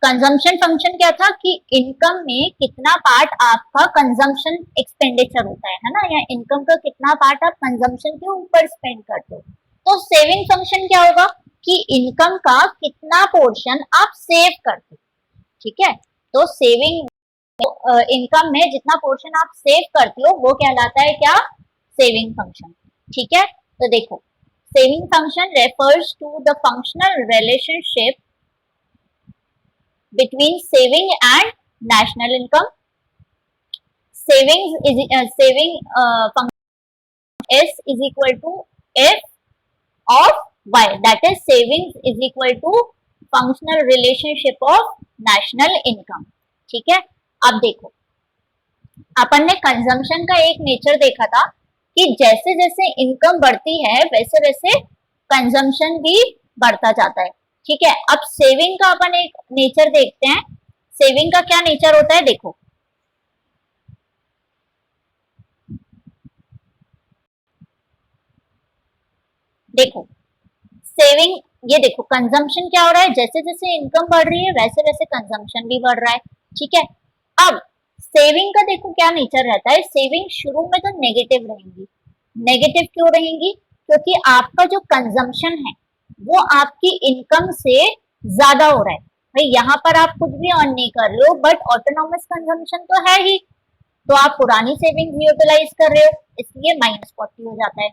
Consumption function क्या था कि इनकम में कितना पार्ट आपका कंजम्पशन एक्सपेंडिचर होता है ना, या इनकम का कितना पार्ट आप कंजम्पशन के ऊपर स्पेंड करते हो। तो सेविंग फंक्शन क्या होगा कि इनकम का कितना पोर्शन आप सेव करते हो, ठीक है। तो सेविंग इनकम में जितना पोर्शन आप सेव करते हो वो कहलाता है क्या, सेविंग फंक्शन, ठीक है। तो देखो, saving function refers to the functional relationship between saving and national income. Saving function S is equal to F of Y, that is savings is equal to functional relationship of national income, ठीक है। अब देखो, अपन ने consumption का एक nature देखा था कि जैसे जैसे इनकम बढ़ती है वैसे वैसे कंजम्पशन भी बढ़ता जाता है, ठीक है। अब सेविंग का अपन एक नेचर देखते हैं। सेविंग का क्या नेचर होता है, देखो देखो सेविंग, ये देखो कंजम्पशन क्या हो रहा है, जैसे जैसे इनकम बढ़ रही है वैसे वैसे कंजम्पशन भी बढ़ रहा है, ठीक है। अब सेविंग का देखो क्या नेचर रहता है, सेविंग शुरू में तो नेगेटिव रहेंगी। नेगेटिव क्यों रहेंगी, क्योंकि आपका जो कंजम्पशन है वो आपकी इनकम से ज्यादा हो रहा है। भाई यहाँ पर आप कुछ भी अर्न नहीं कर रहे हो बट ऑटोनॉमस कंजम्पशन तो है ही, तो आप पुरानी सेविंग यूटिलाइज कर रहे हो, इसलिए -40 हो जाता है।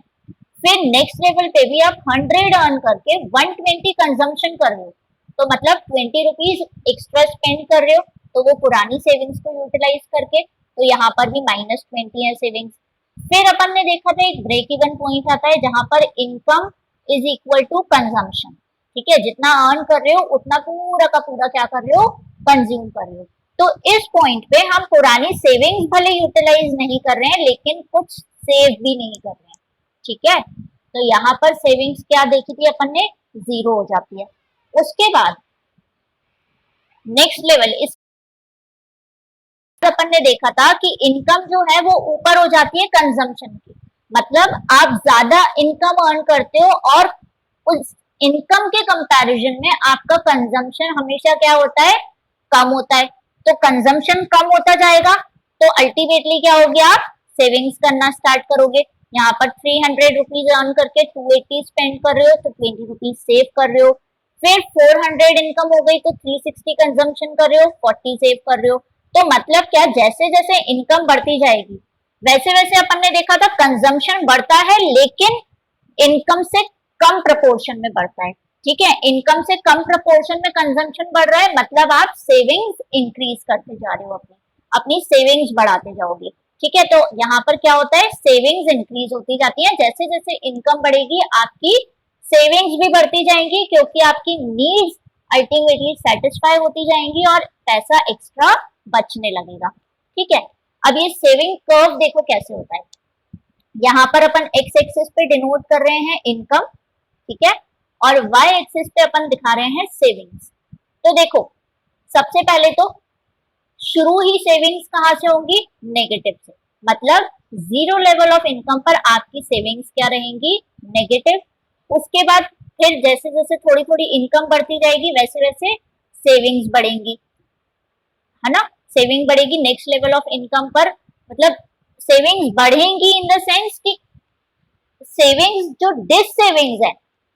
फिर नेक्स्ट लेवल पे भी आप 100 अर्न करके 120 कंजम्पशन कर रहे हो, तो मतलब 20 रुपीज एक्स्ट्रा स्पेंड कर रहे हो, तो वो पुरानी सेविंग्स को यूटिलाइज करके, तो यहाँ पर भी -20 है सेविंग्स। फिर अपन ने देखा था एक ब्रेक इवन पॉइंट आता है जहां पर income is equal to consumption, ठीक है। जितना अर्न कर रहे हो उतना पूरा का पूरा क्या कर रहे हो, कंज्यूम कर रहे हो। तो इस पॉइंट पे हम पुरानी सेविंग्स भले यूटिलाइज नहीं कर रहे हैं लेकिन कुछ सेव भी नहीं कर रहे हैं, ठीक है। तो यहाँ पर सेविंग्स क्या देखी थी अपन ने, 0 हो जाती है। उसके बाद नेक्स्ट लेवल इस अपन ने देखा था कि इनकम जो है वो ऊपर हो जाती है कंजम्पशन की, मतलब आप ज्यादा इनकम अर्न करते हो और उस इनकम के कंपैरिजन में आपका कंजम्पशन हमेशा क्या होता है, कम होता है। तो कंजम्पशन कम होता जाएगा तो अल्टीमेटली क्या होगी, आप सेविंग्स करना स्टार्ट करोगे। यहाँ पर 300 रुपीज अर्न करके 280 स्पेंड कर रहे हो तो 20 रुपीज सेव कर रहे हो। फिर 400 इनकम हो गई तो 360 कंजम्पशन कर रहे हो, 40 सेव कर रहे हो। तो मतलब क्या, जैसे जैसे इनकम बढ़ती जाएगी वैसे वैसे अपन ने देखा था कंजम्पशन बढ़ता है लेकिन इनकम से कम प्रपोर्शन में बढ़ता है, ठीक है। इनकम से कम प्रपोर्शन में कंजम्पशन बढ़ रहा है, मतलब आप सेविंग्स इंक्रीज करते जा रहे हो, अपनी सेविंग्स बढ़ाते जाओगे, ठीक है। तो यहाँ पर क्या होता है, सेविंग्स इंक्रीज होती जाती है, जैसे जैसे इनकम बढ़ेगी आपकी सेविंग्स भी बढ़ती जाएंगी क्योंकि आपकी नीड्स अल्टीमेटली सेटिस्फाई होती जाएंगी और पैसा एक्स्ट्रा बचने लगेगा, ठीक है। अब ये सेविंग कर्व देखो कैसे होता है, यहाँ पर अपन एक्स एक्सिस पे डिनोट कर रहे हैं इनकम, ठीक है, और वाई एक्सिस पे अपन दिखा रहे हैं सेविंग्स। तो देखो सबसे पहले तो शुरू ही सेविंग्स कहाँ से होंगी, नेगेटिव से, मतलब 0 लेवल ऑफ इनकम पर आपकी सेविंग्स क्या रहेंगी, नेगेटिव। उसके बाद फिर जैसे जैसे थोड़ी थोड़ी इनकम बढ़ती जाएगी वैसे वैसे सेविंग्स बढ़ेंगी, है ना। सेविंग बढ़ेगी नेक्स्ट लेवल ऑफ इनकम पर, मतलब सेविंग्स बढ़ेंगी इन द सेंस कि सेविंग्स जो डिस सेविंग्स है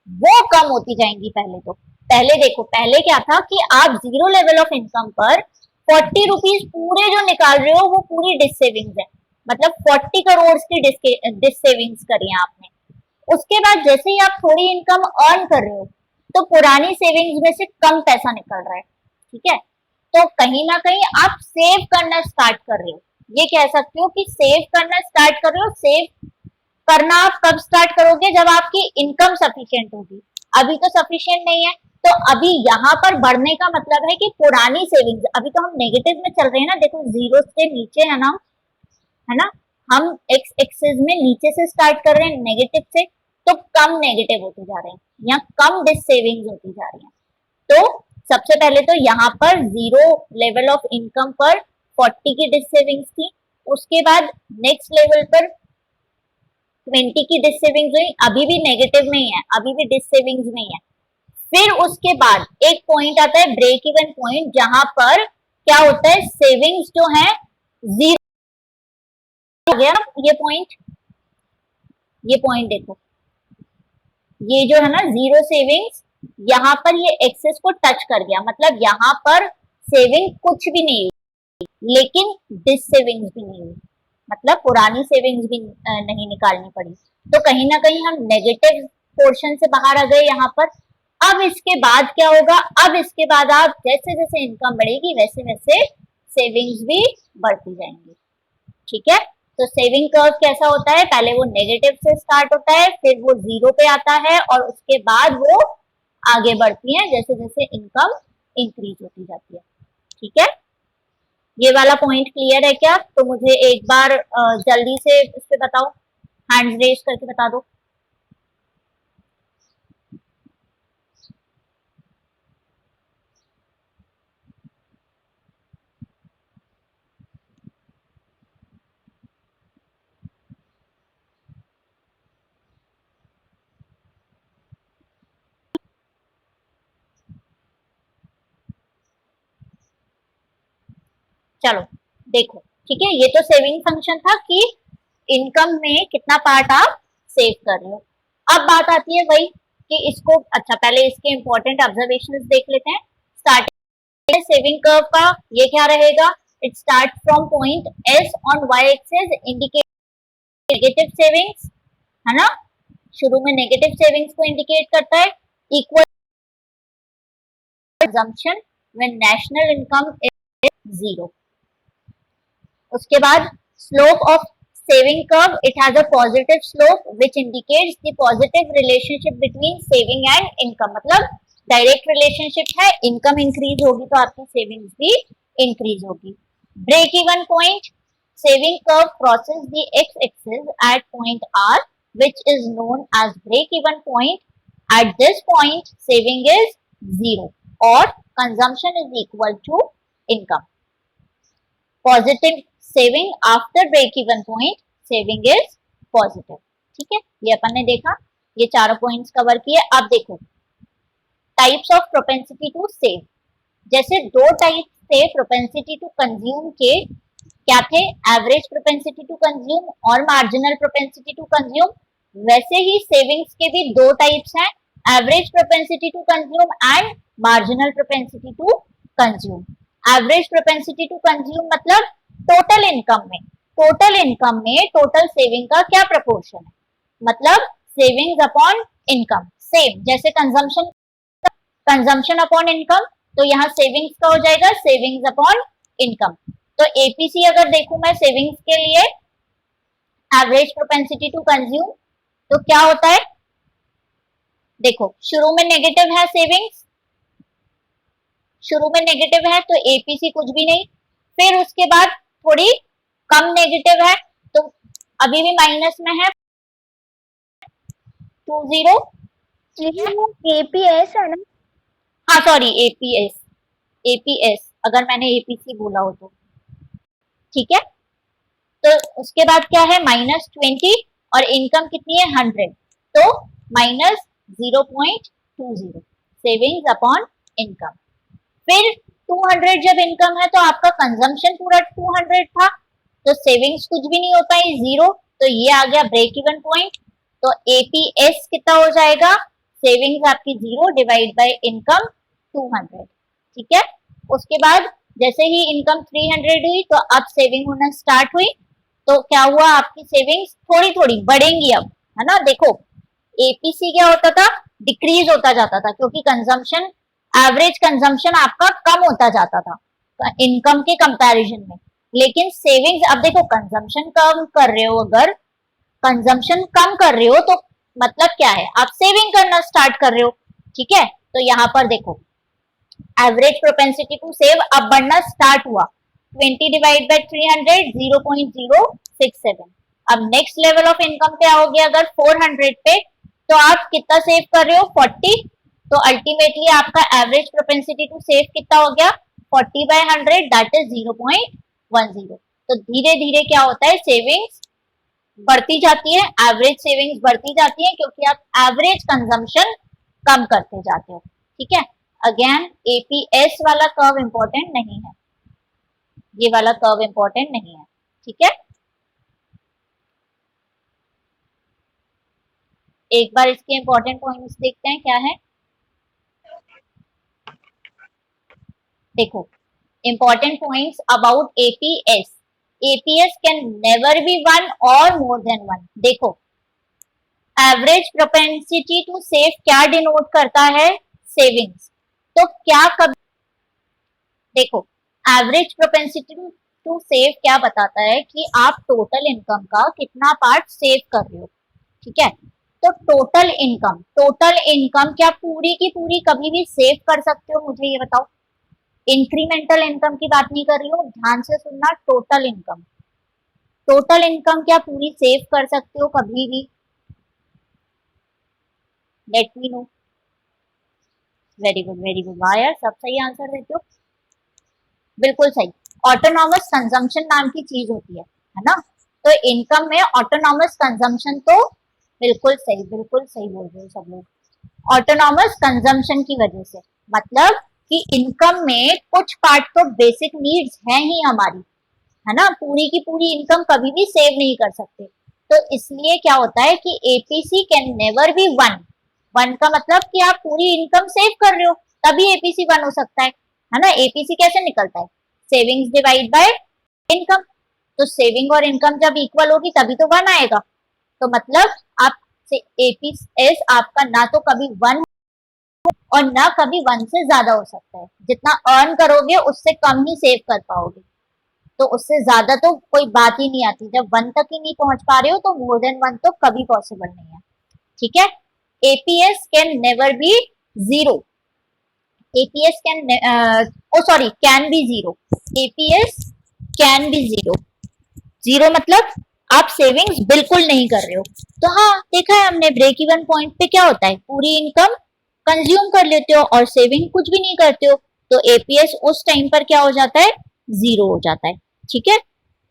वो कम होती जाएंगी। पहले देखो, पहले क्या था कि आप 0 लेवल ऑफ इनकम पर 40 रुपीज पूरे जो निकाल रहे हो वो पूरी डिस सेविंग्स है, मतलब 40 करोड़ की डिस सेविंग्स करी है आपने। उसके बाद जैसे ही आप थोड़ी इनकम अर्न कर रहे हो तो पुरानी सेविंग्स में से कम पैसा निकल रहा है, ठीक है। तो कहीं ना कहीं आप सेव करना स्टार्ट कर रहे हो, ये कह सकते हो कि सेव करना स्टार्ट कर रहे हो। सेव करना आप कब स्टार्ट करोगे, जब आपकी इनकम सफिशिएंट होगी, अभी तो सफिशिएंट नहीं है। तो अभी यहाँ पर बढ़ने का मतलब है कि पुरानी सेविंग्स, अभी तो हम नेगेटिव में चल रहे हैं ना, देखो 0 से नीचे है ना, है ना, हम एक्स एक्सिस में नीचे से स्टार्ट कर रहे हैं नेगेटिव से, तो कम नेगेटिव होते जा रहे हैं या कम डिस सेविंग्स होती जा रही है। तो सबसे पहले तो यहाँ पर 0 लेवल ऑफ इनकम पर 40 की डिस सेविंग्स थी, उसके बाद नेक्स्ट लेवल पर 20 की डिस सेविंग्स हुई, अभी भी नेगेटिव में ही है, अभी भी डिस सेविंग्स में ही है। फिर उसके बाद एक पॉइंट आता है ब्रेक इवन पॉइंट, जहां पर क्या होता है, सेविंग्स जो है जीरो हो गया ना। ये पॉइंट देखो, ये जो है ना जीरो सेविंग्स, यहाँ पर ये एक्सेस को टच कर गया, मतलब यहाँ पर सेविंग कुछ भी नहीं हुई, लेकिन डिस सेविंग्स भी नहीं हुई, मतलब पुरानी सेविंग्स भी नहीं निकालनी पड़ी। तो कहीं ना कहीं हम नेगेटिव पोर्शन से बाहर आ गए यहाँ पर। अब इसके बाद क्या होगा, अब इसके बाद आप जैसे जैसे इनकम बढ़ेगी वैसे वैसे सेविंग्स भी बढ़ती जाएंगी। ठीक है, तो सेविंग कर्व कैसा होता है, पहले वो नेगेटिव से स्टार्ट होता है, फिर वो जीरो पे आता है, और उसके बाद वो आगे बढ़ती है जैसे जैसे इनकम इंक्रीज होती जाती है। ठीक है, ये वाला पॉइंट क्लियर है क्या? तो मुझे एक बार जल्दी से इस पे बताओ, हैंड्स रेज करके बता दो। चलो देखो, ठीक है, ये तो सेविंग फंक्शन था कि इनकम में कितना पार्ट आप सेव कर रहे हो। अब बात आती है वही कि इसको, अच्छा पहले इसके इंपॉर्टेंट ऑब्जर्वेशंस देख लेते हैं। स्टार्टिंग सेविंग कर्व का ये क्या रहेगा, it start from point S on Y axis indicate negative savings, है ना, शुरू में नेगेटिव सेविंग्स को इंडिकेट करता है, equal consumption when national income is zero. उसके बाद slope of saving curve, it has a positive slope which indicates the positive relationship between saving and income, मतलब डायरेक्ट रिलेशनशिप है, इनकम इंक्रीज होगी तो आपकी सेविंग्स भी इंक्रीज होगी। Break even point, saving curve crosses the X axis at point R which is known as break even point. At this point saving is zero or consumption is equal to income. Positive saving after break even point, saving is positive. ठीक है, ये अपन ने देखा, ये चारों points cover किए। अब देखो types of propensity to save, जैसे दो टाइप थे प्रोपेंसिटी टू कंज्यूम के, क्या थे, एवरेज प्रोपेंसिटी टू कंज्यूम और मार्जिनल प्रोपेंसिटी टू कंज्यूम, वैसे ही सेविंग्स के भी दो टाइप्स हैं, average propensity to consume and marginal propensity to consume. Average propensity to consume मतलब टोटल इनकम में टोटल सेविंग का क्या प्रपोर्शन है, मतलब सेविंग्स अपॉन इनकम, सेम जैसे कंजम्पशन अपॉन इनकम, तो यहाँ सेविंग्स का हो जाएगा सेविंग्स अपॉन इनकम। तो एपीसी अगर देखूं मैं सेविंग्स के लिए, एवरेज प्रोपेंसिटी टू कंज्यूम, तो क्या होता है, देखो शुरू में नेगेटिव है सेविंग्स, शुरू में नेगेटिव है तो एपीसी कुछ भी नहीं, फिर उसके बाद थोड़ी कम नेगेटिव है तो अभी भी माइनस में है 20, एपीएस है ना, हाँ सॉरी एपीएस अगर मैंने एपीसी बोला हो तो, ठीक है। तो उसके बाद क्या है, -20 और इनकम कितनी है 100, तो -0.20 सेविंग्स अपॉन इनकम। फिर 200 जब इनकम है तो आपका कंजम्पशन पूरा 200 था, तो सेविंग्स कुछ भी नहीं होता है, जीरो, तो ये आ गया ब्रेक इवन पॉइंट। तो एपीएस कितना हो जाएगा, सेविंग्स आपकी 0 डिवाइड बाय इनकम 200, ठीक है। उसके बाद जैसे ही इनकम 300 हुई तो अब सेविंग होना स्टार्ट हुई, तो क्या हुआ, आपकी सेविंग्स थोड़ी थोड़ी बढ़ेंगी अब, है ना। देखो एपीसी क्या होता था, डिक्रीज होता जाता था, क्योंकि कंजम्पशन, एवरेज कंजम्पशन आपका कम होता जाता था इनकम के कंपैरिजन में, लेकिन सेविंग्स, अब देखो कंजम्पशन कम कर रहे हो, अगर कंजम्पशन कम कर रहे हो तो मतलब क्या है, आप सेविंग करना स्टार्ट कर रहे हो, ठीक है। तो यहाँ पर देखो एवरेज प्रोपेंसिटी टू सेव अब बढ़ना स्टार्ट हुआ, 20 डिवाइड बाय 300 0.067। अब नेक्स्ट लेवल ऑफ इनकम पे आओगे अगर 400 पे, तो आप कितना सेव कर रहे हो 40, तो अल्टीमेटली आपका एवरेज प्रोपेंसिटी टू सेव कितना हो गया 40/100 दैट इज 0.10। तो धीरे धीरे क्या होता है, सेविंग्स बढ़ती जाती है, एवरेज सेविंग्स बढ़ती जाती है, क्योंकि आप एवरेज कंजम्पशन कम करते जाते हो। ठीक है। अगेन एपीएस वाला कर्व इंपॉर्टेंट नहीं है, ये वाला कर्व इंपॉर्टेंट नहीं है, ठीक है। एक बार इसके इंपॉर्टेंट पॉइंट्स देखते हैं क्या है। देखो important points about APS, APS can never be one और मोर देन वन। देखो एवरेज प्रोपेंसिटी टू सेव क्या डिनोट करता है, सेविंग्स। तो क्या कभी, देखो एवरेज प्रोपेंसिटी टू सेव क्या बताता है कि आप टोटल इनकम का कितना पार्ट सेव कर रहे हो, ठीक है। तो टोटल इनकम, टोटल इनकम क्या पूरी की पूरी कभी भी सेव कर सकते हो, मुझे ये बताओ। इंक्रीमेंटल इनकम की बात नहीं कर रही हूँ, ध्यान से सुनना, टोटल इनकम, टोटल इनकम क्या पूरी सेव कर सकते हो कभी भी? Let me know. Very good very good, वाह यार सब सही आंसर देते हो, बिल्कुल सही। ऑटोनॉमस कंजम्पशन नाम की चीज होती है ना। तो इनकम में ऑटोनॉमस कंजम्पशन, तो बिल्कुल सही, बिल्कुल सही बोल रहे हो सब लोग। ऑटोनॉमस कंजम्पशन की वजह से मतलब कि इनकम में कुछ पार्ट तो बेसिक नीड्स हैं ही हमारी, है ना, पूरी की पूरी इनकम कभी भी सेव नहीं कर सकते। तो इसलिए क्या होता है कि APC can never be one. One का मतलब कि आप पूरी इनकम सेव कर रहे हो तभी एपीसी वन हो सकता है ना। एपीसी कैसे निकलता है, सेविंग्स डिवाइड बाय इनकम। तो सेविंग और इनकम जब इक्वल होगी तभी तो वन आएगा। तो मतलब आप एपीएस आपका ना तो कभी वन और ना कभी वन से ज्यादा हो सकता है। जितना अर्न करोगे उससे कम ही सेव कर पाओगे, तो उससे ज्यादा तो कोई बात ही नहीं आती। जब वन तक ही नहीं पहुंच पा रहे हो तो मोर देन वन तो कभी पॉसिबल नहीं है, ठीक है। APS can never be zero, APS can O sorry can be zero, APS can B zero. Zero मतलब आप सेविंग्स बिल्कुल नहीं कर रहे हो। तो हाँ देखा है हमने, ब्रेक इवन पॉइंट पे क्या होता है, पूरी इनकम कंज्यूम कर लेते हो और सेविंग कुछ भी नहीं करते हो, तो एपीएस उस टाइम पर क्या हो जाता है, जीरो हो जाता है, ठीक है।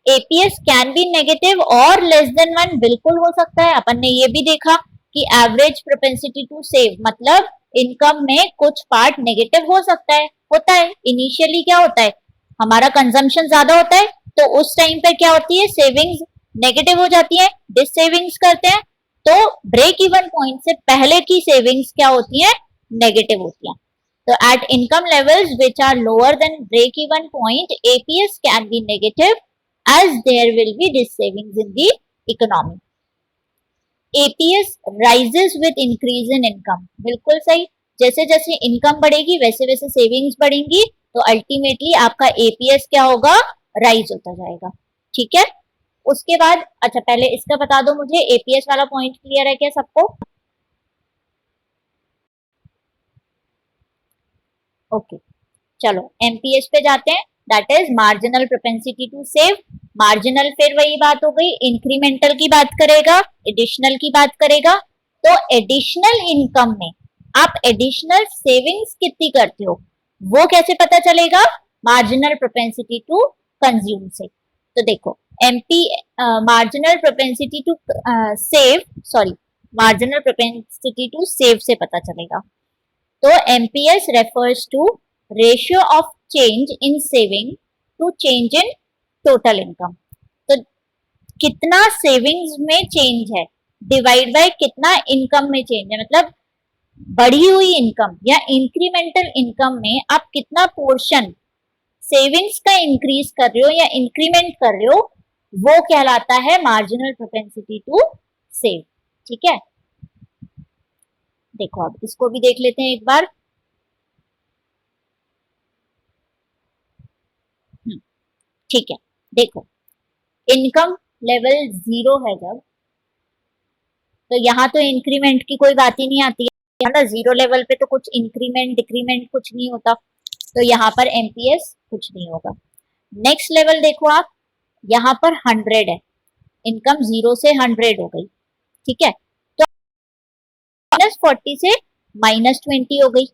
एपीएस कैन बी नेगेटिव और लेस देन वन, बिल्कुल हो सकता है। अपन ने ये भी देखा कि एवरेज प्रोपेंसिटी टू सेव मतलब इनकम में कुछ पार्ट नेगेटिव हो सकता है, होता है। इनिशियली क्या होता है, हमारा कंजम्पशन ज्यादा होता है तो उस टाइम पे क्या होती है, सेविंग्स नेगेटिव हो जाती है, डिस सेविंग्स करते हैं, तो ब्रेक इवन पॉइंट से पहले की सेविंग्स क्या होती है, नेगेटिव होती है। तो at income levels which are lower than break even point APS can be negative as there will be dis savings in the economy. APS rises with increase in income, बिल्कुल सही। जैसे जैसे इनकम बढ़ेगी वैसे वैसे सेविंग्स बढ़ेंगी, तो ultimately आपका एपीएस क्या होगा, राइज होता जाएगा, ठीक है। उसके बाद अच्छा पहले इसका बता दो मुझे, एपीएस वाला पॉइंट क्लियर है क्या सबको? ओके चलो एमपीएस पे जाते हैं, that is marginal propensity to save. Marginal फिर वही बात हो गई, इंक्रीमेंटल की बात करेगा, एडिशनल की बात करेगा। तो एडिशनल इनकम में आप एडिशनल सेविंग्स कितनी करते हो वो कैसे पता चलेगा, मार्जिनल प्रोपेंसिटी टू कंज्यूम से। तो देखो MP marginal propensity to save, sorry marginal propensity to save से पता चलेगा। तो MPS refers to ratio of change in saving to change in total income. तो कितना सेविंग्स में चेंज है डिवाइड बाय कितना इनकम में चेंज है, मतलब बढ़ी हुई इनकम या इंक्रीमेंटल इनकम में आप कितना पोर्शन सेविंग्स का इंक्रीज कर रहे हो या इंक्रीमेंट कर रहे हो, वो कहलाता है मार्जिनल प्रोपेंसिटी टू सेव, ठीक है। देखो अब इसको भी देख लेते हैं एक बार। ठीक है देखो, इनकम लेवल जीरो है जब, तो यहाँ तो इंक्रीमेंट की कोई बात ही नहीं आती है ना, जीरो लेवल पे तो कुछ इंक्रीमेंट डिक्रीमेंट कुछ नहीं होता, तो यहाँ पर एमपीएस कुछ नहीं होगा। नेक्स्ट लेवल देखो आप, यहाँ पर 100 है, इनकम जीरो से 100 हो गई, ठीक है। तो -40 से -20 हो गई,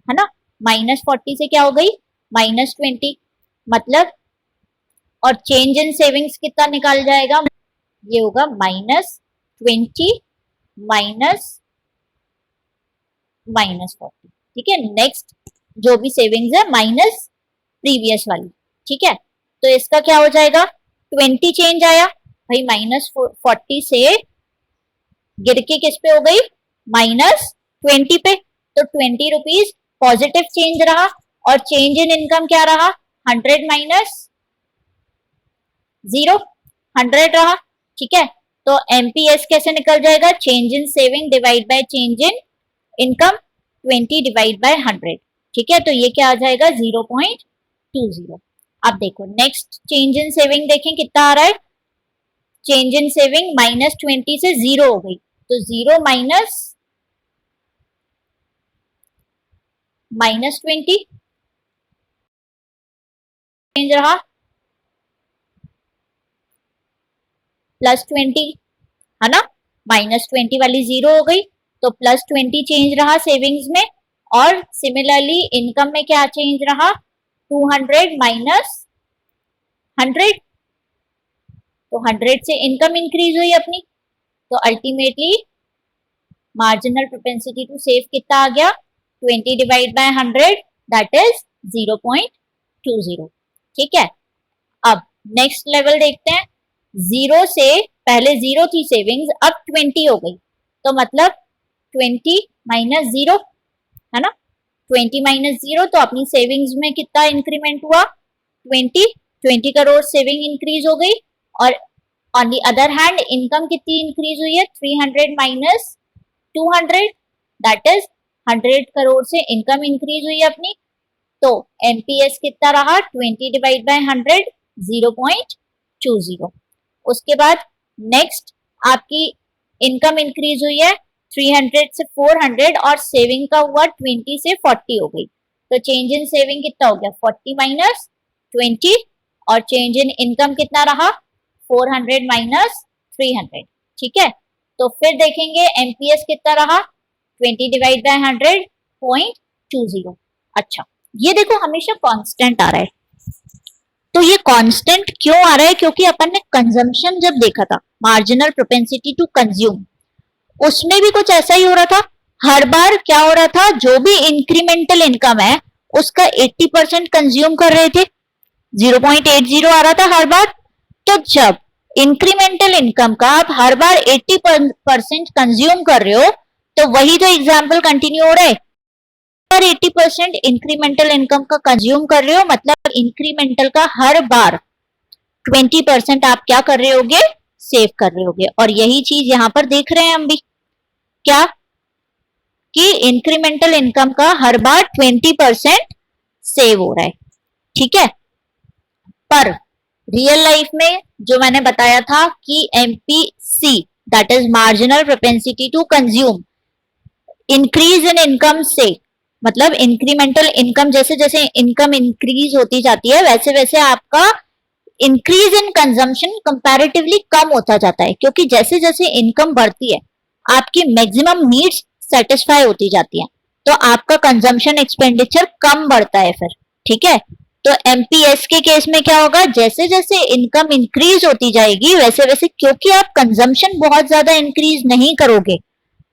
है ना, -40 से क्या हो गई, -20, मतलब और चेंज इन सेविंग्स कितना निकाल जाएगा, ये होगा -20 माइनस -40, ठीक है, नेक्स्ट जो भी सेविंग्स है माइनस प्रीवियस वाली, ठीक है। तो इसका क्या हो जाएगा, 20 चेंज आया भाई, -40 से गिर के किस पे हो गई, -20 पे। तो 20 रुपीज पॉजिटिव चेंज रहा, और चेंज इन इनकम क्या रहा, 100 माइनस 0, 100 रहा, ठीक है। तो एमपीएस कैसे निकल जाएगा, change in saving divide by change in income, 20 divide by 100, ठीक है। तो ये क्या आ जाएगा, 0.20। अब देखो नेक्स्ट चेंज इन सेविंग देखें कितना आ रहा है, चेंज इन सेविंग -20 से 0 हो गई, तो 0 माइनस -20 चेंज रहा, +20 है ना, -20 वाली 0 हो गई, तो +20 चेंज रहा सेविंग्स में, और सिमिलरली इनकम में क्या चेंज रहा, 200 माइनस 100, तो 100 से इनकम इंक्रीज हुई अपनी, तो ultimately marginal propensity to save कितना आ गया, 20 डिवाइड बाय 100 दैट इज 0.20, ठीक है। अब नेक्स्ट लेवल देखते हैं, 0 से पहले 0 थी सेविंग्स, अब 20 हो गई, तो मतलब 20 माइनस 0 है ना, 20 माइनस 0, तो अपनी सेविंग्स में कितना इंक्रीमेंट हुआ, 20 करोड़ सेविंग इंक्रीज हो गई, और on the other hand income कितनी इंक्रीज हुई है, 300 माइनस 200 दैट इज 100 करोड़ से इनकम इंक्रीज हुई अपनी। तो एमपीएस कितना रहा, 20 डिवाइड बाय 100 0.20। उसके बाद नेक्स्ट आपकी इनकम इंक्रीज हुई है 300 से 400, और सेविंग का हुआ 20 से 40 हो गई, तो चेंज इन सेविंग कितना हो गया, 40 माइनस 20, और चेंज इन इनकम कितना रहा, 400 माइनस 300, ठीक है। तो फिर देखेंगे एमपीएस कितना रहा, 20 डिवाइड बाय 100.20। अच्छा, ये देखो हमेशा कांस्टेंट आ रहा है, तो ये कांस्टेंट क्यों आ रहा है, क्योंकि अपन ने कंजम्पशन जब देखा था, मार्जिनल प्रोपेंसिटी टू कंज्यूम, उसमें भी कुछ ऐसा ही हो रहा था। हर बार क्या हो रहा था, जो भी इंक्रीमेंटल इनकम है उसका 80% कंज्यूम कर रहे थे, 0.80 आ रहा था हर बार। तो जब इंक्रीमेंटल इनकम का आप हर बार 80% कंज्यूम कर रहे हो, तो वही तो एग्जाम्पल कंटिन्यू हो रहा है, पर 80% इंक्रीमेंटल इनकम का कंज्यूम कर रहे हो, मतलब इंक्रीमेंटल का हर बार 20% आप क्या कर रहे होगे, सेव कर रहे होगे। और यही चीज यहां पर देख रहे हैं हम भी, क्या कि इंक्रीमेंटल इनकम का हर बार 20% सेव हो रहा है, ठीक है। पर रियल लाइफ में जो मैंने बताया था कि MPC that is marginal propensity to consume, increase in income से, मतलब इंक्रीमेंटल इनकम, जैसे जैसे इनकम इंक्रीज होती जाती है वैसे वैसे आपका इंक्रीज इन कंजम्पशन कंपैरेटिवली कम होता जाता है, क्योंकि जैसे जैसे इनकम बढ़ती है आपकी मैक्सिमम नीड्स सेटिस्फाई होती जाती हैं, तो आपका कंजम्पशन एक्सपेंडिचर कम बढ़ता है फिर, ठीक है। तो एमपीएस के केस में क्या होगा, जैसे जैसे इनकम इंक्रीज होती जाएगी वैसे वैसे, क्योंकि आप कंजम्पशन बहुत ज्यादा इंक्रीज नहीं करोगे,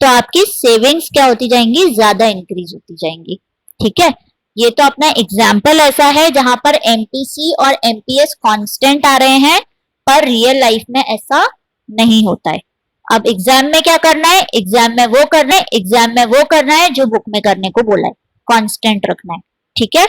तो आपकी सेविंग्स क्या होती जाएंगी, ज्यादा इंक्रीज होती जाएंगी, ठीक है। ये तो अपना एग्जाम्पल ऐसा है जहां पर एमपीसी और एमपीएस कांस्टेंट आ रहे हैं, पर रियल लाइफ में ऐसा नहीं होता है। अब एग्जाम में क्या करना है, एग्जाम में वो करना है, एग्जाम में वो करना है जो बुक में करने को बोला है, कांस्टेंट रखना है, ठीक है।